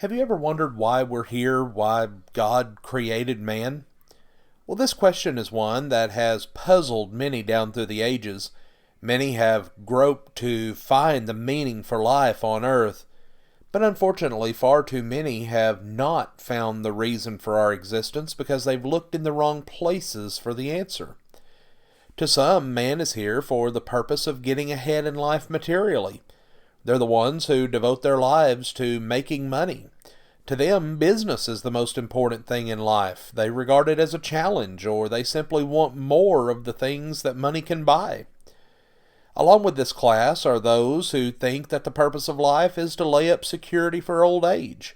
Have you ever wondered why we're here, why God created man? Well, this question is one that has puzzled many down through the ages. Many have groped to find the meaning for life on earth, but unfortunately far too many have not found the reason for our existence because they've looked in the wrong places for the answer. To some, man is here for the purpose of getting ahead in life materially. They're the ones who devote their lives to making money. To them, business is the most important thing in life. They regard it as a challenge, or they simply want more of the things that money can buy. Along with this class are those who think that the purpose of life is to lay up security for old age,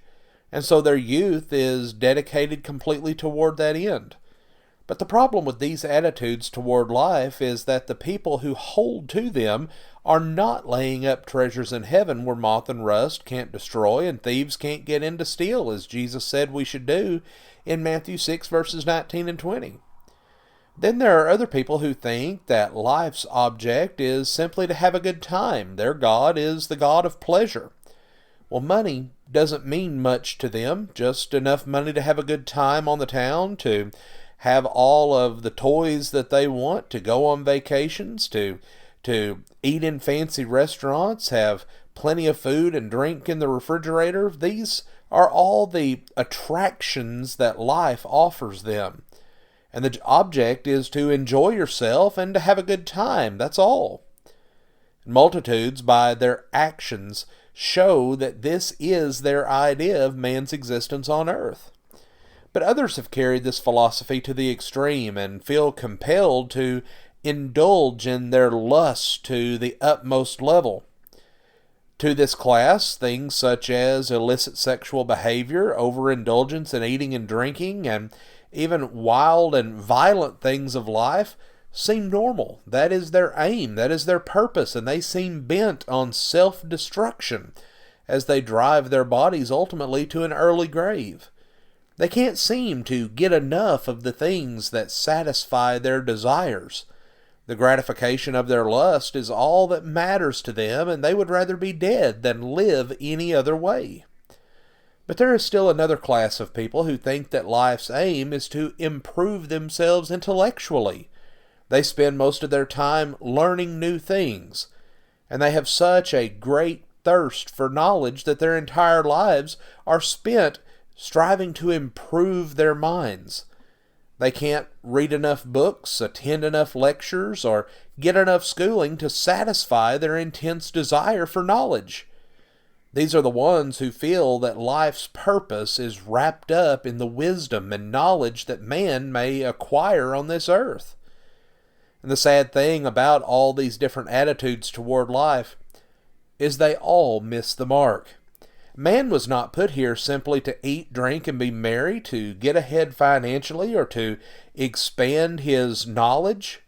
and so their youth is dedicated completely toward that end. But the problem with these attitudes toward life is that the people who hold to them are not laying up treasures in heaven where moth and rust can't destroy and thieves can't get in to steal, as Jesus said we should do in Matthew 6 verses 19 and 20. Then there are other people who think that life's object is simply to have a good time. Their God is the God of pleasure. Well, money doesn't mean much to them, just enough money to have a good time on the town, to have all of the toys that they want, to go on vacations, to eat in fancy restaurants, have plenty of food and drink in the refrigerator. These are all the attractions that life offers them. And the object is to enjoy yourself and to have a good time. That's all. Multitudes, by their actions, show that this is their idea of man's existence on earth. But others have carried this philosophy to the extreme and feel compelled to indulge in their lust to the utmost level. To this class, things such as illicit sexual behavior, overindulgence in eating and drinking, and even wild and violent things of life seem normal. That is their aim, that is their purpose, and they seem bent on self-destruction as they drive their bodies ultimately to an early grave. They can't seem to get enough of the things that satisfy their desires. The gratification of their lust is all that matters to them, and they would rather be dead than live any other way. But there is still another class of people who think that life's aim is to improve themselves intellectually. They spend most of their time learning new things, and they have such a great thirst for knowledge that their entire lives are spent striving to improve their minds. They can't read enough books, attend enough lectures, or get enough schooling to satisfy their intense desire for knowledge. These are the ones who feel that life's purpose is wrapped up in the wisdom and knowledge that man may acquire on this earth. And the sad thing about all these different attitudes toward life is they all miss the mark. Man was not put here simply to eat, drink, and be merry, to get ahead financially, or to expand his knowledge.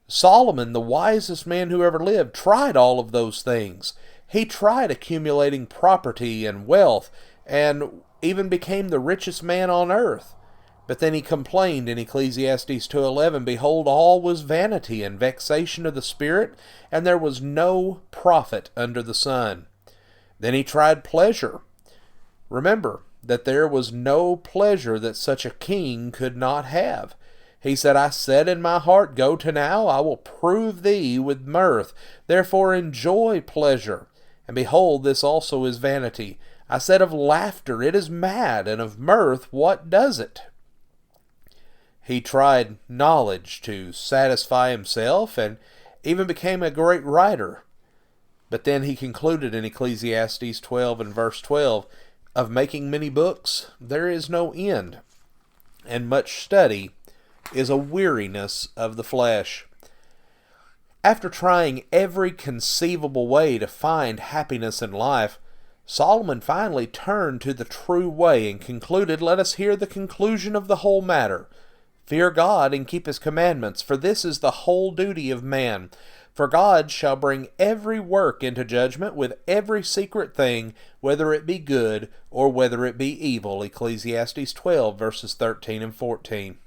Solomon, the wisest man who ever lived, tried all of those things. He tried accumulating property and wealth, and even became the richest man on earth. But then he complained in Ecclesiastes 2:11, "Behold, all was vanity and vexation of the spirit, and there was no profit under the sun." Then he tried pleasure. Remember that there was no pleasure that such a king could not have. He said, "I said in my heart, go to now, I will prove thee with mirth. Therefore enjoy pleasure. And behold, this also is vanity. I said of laughter, it is mad, and of mirth, what does it?" He tried knowledge to satisfy himself, and even became a great writer. But then he concluded in Ecclesiastes 12 and verse 12, "Of making many books there is no end, and much study is a weariness of the flesh." After trying every conceivable way to find happiness in life, Solomon finally turned to the true way and concluded, "Let us hear the conclusion of the whole matter. Fear God and keep his commandments, for this is the whole duty of man. For God shall bring every work into judgment with every secret thing, whether it be good or whether it be evil." Ecclesiastes 12, verses 13 and 14.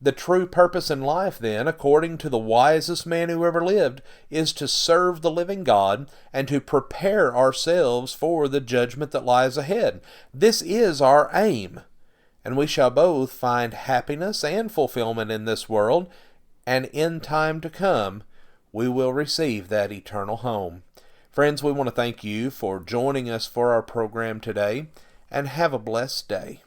The true purpose in life, then, according to the wisest man who ever lived, is to serve the living God and to prepare ourselves for the judgment that lies ahead. This is our aim, and we shall both find happiness and fulfillment in this world, and in time to come, we will receive that eternal home. Friends, we want to thank you for joining us for our program today, and have a blessed day.